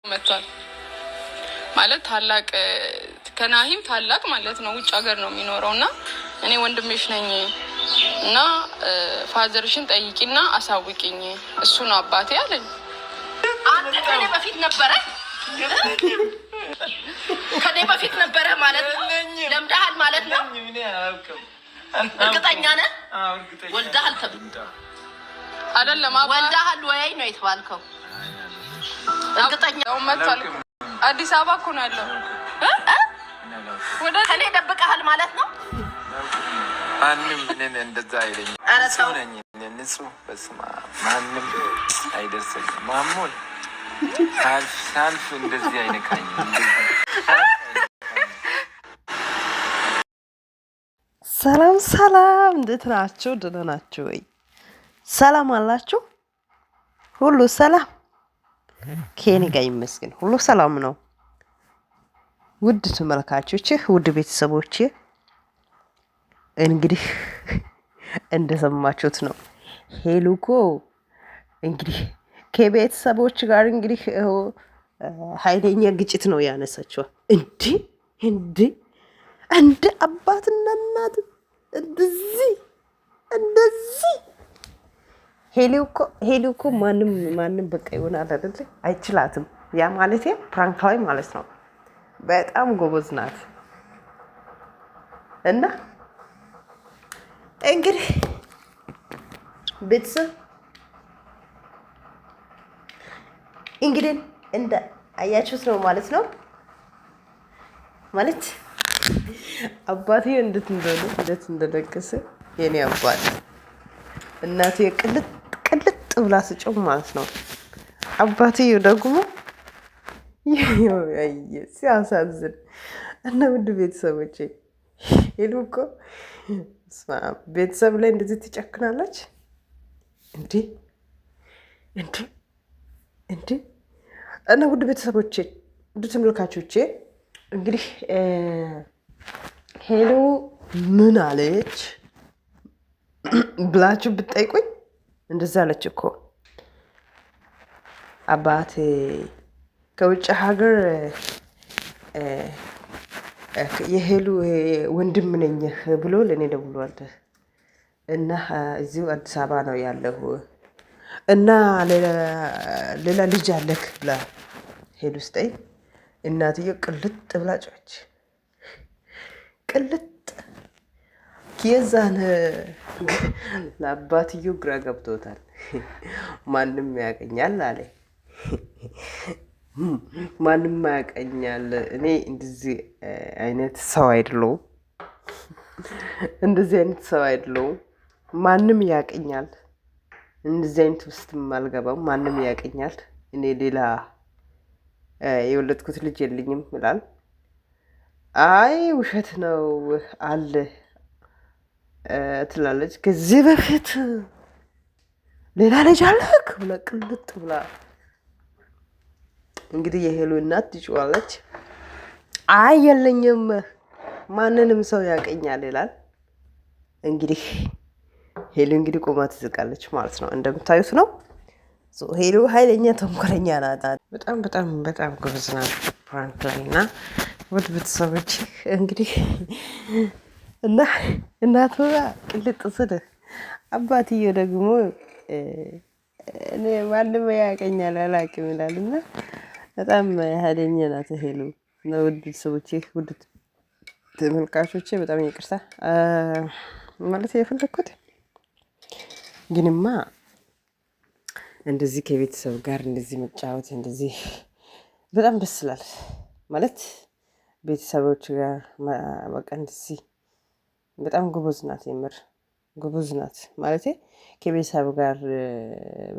መጥቷል ማለት ታላቅ ከናሂም ታላቅ ማለት ነው። ውጭ ሀገር ነው የሚኖረውና እኔ ወንድምሽ ነኝ እና ፋዘርሽን ጠይቂና አሳውቂኝ እሱ ነው አባቴ አለኝ። አንተ ከኔ በፊት ነበረ ማለት ነው። ለምዳሃል ማለት ነው። እርግጠኛ ነህ? ወልደሃል አይደለም? ወልደሃል ወይ ነው የተባልከው? እርግጠኛ መጥቷል። አዲስ አበባ እኮ ነው ያለው። ወደ ከኔ ደብቀሃል ማለት ነው። ማንም ምን እንደዛ አይለኝ። ንጹህ ነኝ ንጹህ። በስመ አብ ማንም አይደርስም። ማሙል ሳልፍ እንደዚህ አይነካኝ። ሰላም ሰላም፣ እንዴት ናችሁ? ደህና ናችሁ ወይ? ሰላም አላችሁ? ሁሉ ሰላም ከኔ ጋር ይመስገን፣ ሁሉ ሰላም ነው። ውድ ተመልካቾቼ፣ ውድ ቤተሰቦቼ እንግዲህ እንደሰማችሁት ነው ሄሉ እኮ እንግዲህ ከቤተሰቦች ጋር እንግዲህ ኃይለኛ ግጭት ነው ያነሳችው። እንደ አባትና እናት እንደዚህ ሄሉ እኮ ማንም በቃ ይሆናል አይደል? አይችላትም። ያ ማለት ፕራንክ ላይ ማለት ነው። በጣም ጎበዝ ናት። እና እንግዲህ ቤተሰብ እንግዲህ እንደ አያችሁት ነው ማለት ነው። ማለት አባቴ እንዴት እንደደገሰ የኔ አባት እናቴ ቅልጥ ብላ ስጨው ማለት ነው። አባቴው ደግሞ ሲያሳዝን እና ውድ ቤተሰቦቼ ሄሉ እኮ ቤተሰብ ላይ እንደዚህ ትጨክናለች እንዴ? እና ውድ ቤተሰቦቼ፣ ውድ ተመልካቾቼ እንግዲህ ሄሉ ምን አለች ብላችሁ ብትጠይቁኝ እንደዛ አለች እኮ አባቴ ከውጭ ሀገር የሄሉ ወንድም ነኝ ብሎ ለእኔ ደውሏል እና እዚሁ አዲስ አበባ ነው ያለው እና ሌላ ልጅ አለክ ብላ ሄሉ ስጠኝ። እናትዬ ቅልጥ ብላ ጮች። ቅልጥ የዛን ለአባትዬው ግራ ገብቶታል። ማንም ያቀኛል አለ። ማንም ያቀኛል። እኔ እንደዚህ አይነት ሰው አይደለሁም። ማንም ያቀኛል። እንደዚህ አይነት ውስጥ አልገባም። ማንም ያቀኛል። እኔ ሌላ የወለድኩት ልጅ የለኝም ይላል። አይ ውሸት ነው አለ ትላለች። ከዚህ በፊት ሌላ ልጅ አለክ ብላ ቅልጥ ብላ እንግዲህ የሄሉ እናት ትጮዋለች። አይ የለኝም፣ ማንንም ሰው ያቀኛል ይላል። እንግዲህ ሄሉ እንግዲህ ቆማ ትዝቃለች ማለት ነው። እንደምታዩት ነው። ሄሉ ኃይለኛ ተንኮለኛ ናት። በጣም ጎበዝ ናት ፕራንክ ላይ እና ውድ ቤተሰቦች እንግዲህ እና እናቱ ቅልጥ ስል አባትዬው ደግሞ እኔ ማንም ያቀኛል አላውቅም ይላል እና በጣም ኃይለኛ ናት ሄሉ። ውድ ቤተሰቦቼ፣ ውድ ተመልካቾቼ በጣም ይቅርታ ማለት የፈለግኩት ግንማ እንደዚህ ከቤተሰብ ጋር እንደዚህ መጫወት እንደዚህ በጣም ደስ ይላል። ማለት ቤተሰቦች ጋር በቃ እንደዚህ በጣም ጎበዝ ናት። የምር ጎበዝ ናት ማለት ከቤተሰብ ጋር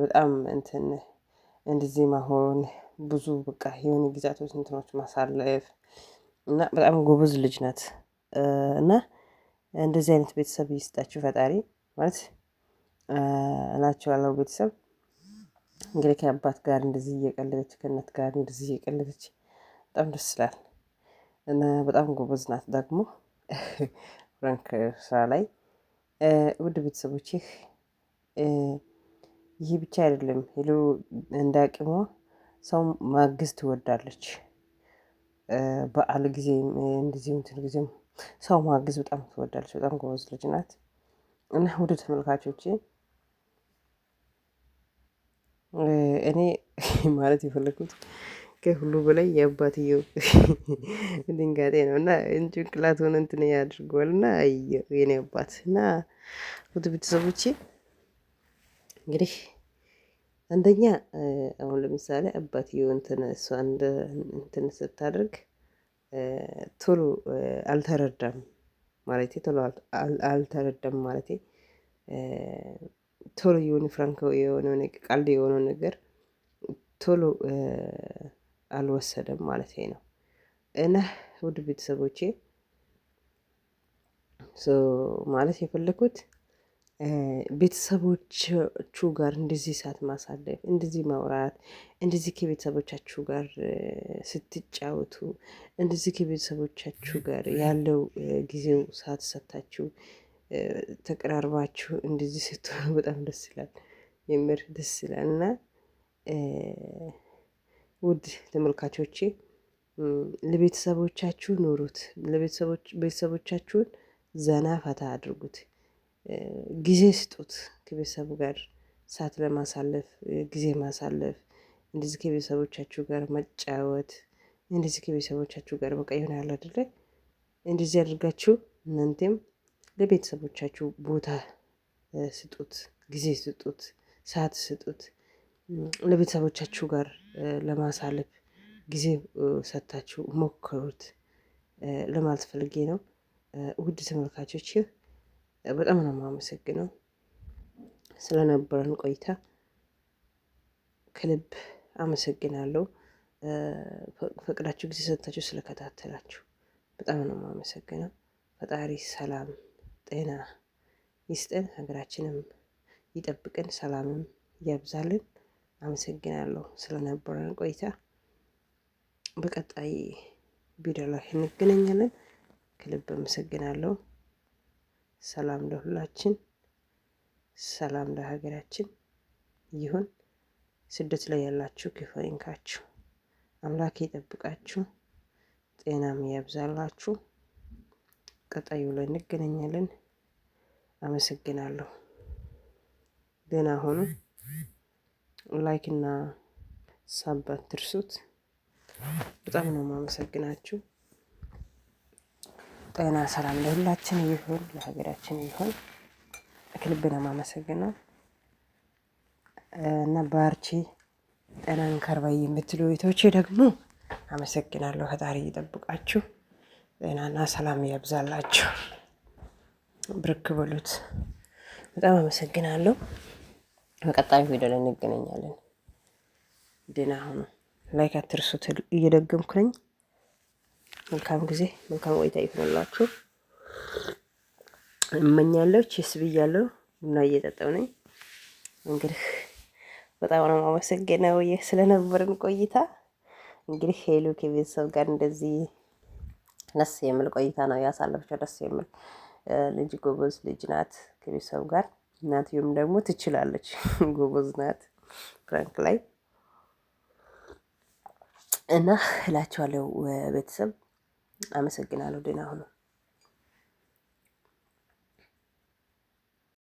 በጣም እንደዚህ መሆን ብዙ በቃ የሆነ ጊዜያቶች እንትኖች ማሳለፍ እና በጣም ጎበዝ ልጅ ናት። እና እንደዚህ አይነት ቤተሰብ ይስጣችሁ ፈጣሪ ማለት እላችኋለሁ። ቤተሰብ እንግዲህ ከአባት ጋር እንደዚህ እየቀለደች ከእናት ጋር እንደዚህ እየቀለደች በጣም ደስ ይላል እና በጣም ጎበዝ ናት ደግሞ ፍራንክ ስራ ላይ። ውድ ቤተሰቦቼ ይህ ብቻ አይደለም ሄሉ እንዳቅሟ ሰው ማገዝ ትወዳለች። በዓል ጊዜ እንደዚህ እንትን ጊዜም ሰው ማገዝ በጣም ትወዳለች። በጣም ጎበዝ ልጅ ናት። እና ውድ ተመልካቾቼ እኔ ማለት የፈለኩት ከሁሉ በላይ የአባትየው ድንጋጤ ነው እና ጭንቅላት ሆነ እንትን ያድርገዋል እና የኔ አባት እና ውድ ቤተሰቦቼ እንግዲህ አንደኛ አሁን ለምሳሌ አባትየው እንትን እሷ እንትን ስታደርግ ቶሎ አልተረዳም ማለቴ ቶሎ አልተረዳም ማለቴ ቶሎ የሆነ ፍራንክ የሆነ ቀልድ የሆነው ነገር ቶሎ አልወሰደም ማለት ነው። እና ውድ ቤተሰቦቼ ማለት የፈለኩት ቤተሰቦቹ ጋር እንደዚህ ሰዓት ማሳለፍ፣ እንደዚህ ማውራት፣ እንደዚህ ከቤተሰቦቻችሁ ጋር ስትጫወቱ፣ እንደዚህ ከቤተሰቦቻችሁ ጋር ያለው ጊዜው ሰዓት ሰጥታችሁ ተቀራርባችሁ እንደዚህ ስትሆኑ በጣም ደስ ይላል። የምር ደስ ይላል እና ውድ ተመልካቾቼ ለቤተሰቦቻችሁ ኑሩት። ቤተሰቦቻችሁን ዘና ፈታ አድርጉት። ጊዜ ስጡት። ከቤተሰቡ ጋር ሰዓት ለማሳለፍ ጊዜ ማሳለፍ፣ እንደዚህ ከቤተሰቦቻችሁ ጋር መጫወት፣ እንደዚህ ከቤተሰቦቻችሁ ጋር በቃ ይሆናል አይደለ? እንደዚህ አድርጋችሁ እናንተም ለቤተሰቦቻችሁ ቦታ ስጡት፣ ጊዜ ስጡት፣ ሰዓት ስጡት። ለቤተሰቦቻችሁ ጋር ለማሳለፍ ጊዜ ሰጥታችሁ ሞክሩት ለማለት ፈልጌ ነው። ውድ ተመልካቾች በጣም ነው የማመሰግነው ስለነበረን ቆይታ ከልብ አመሰግናለሁ። ፈቅዳችሁ ጊዜ ሰጥታችሁ ስለከታተላችሁ በጣም ነው የማመሰግነው። ፈጣሪ ሰላም ጤና ይስጠን፣ ሀገራችንም ይጠብቅን፣ ሰላምም ያብዛልን። አመሰግናለሁ ስለነበረን ቆይታ። በቀጣይ ቪዲዮ ላይ እንገናኛለን። ከልብ አመሰግናለሁ። ሰላም ለሁላችን፣ ሰላም ለሀገራችን ይሁን። ስደት ላይ ያላችሁ ክፉ አይንካችሁ፣ አምላክ ይጠብቃችሁ፣ ጤናም ያብዛላችሁ። ቀጣዩ ላይ እንገናኛለን። አመሰግናለሁ። ደህና ሆኑ። ላይክ እና ሳብ አትርሱት። በጣም ነው የማመሰግናችሁ። ጤና ሰላም ለሁላችን ይሁን፣ ለሀገራችን ይሁን። ከልብ ነው የማመሰግነው እና ባርቺ ጤናን ከርባይ የምትሉ ቤቶቼ ደግሞ አመሰግናለሁ። ፈጣሪ ይጠብቃችሁ፣ ጤናና ሰላም ያብዛላችሁ። ብርክ በሉት። በጣም አመሰግናለሁ። በቀጣዩ ቪዲዮ ላይ እንገናኛለን። ደህና ሁኑ። ላይክ አትርሱት እየደገምኩ ነኝ። መልካም ጊዜ፣ መልካም ቆይታ ይሁንላችሁ እመኛለሁ። ቼስ ብያለሁ። ቡና እየጠጣሁ ነኝ። እንግዲህ በጣም ነው የማመሰግነው ስለነበረን ቆይታ። እንግዲህ ሄሉ ከቤተሰብ ጋር እንደዚህ ደስ የሚል ቆይታ ነው ያሳለፈችው። ደስ የሚል ልጅ፣ ጎበዝ ልጅ ናት ከቤተሰብ ጋር። እናትየውም ደግሞ ትችላለች፣ ጎበዝ ናት ፍራንክ ላይ እና እላችኋለሁ። ቤተሰብ አመሰግናለሁ። ደህና ሁኑ።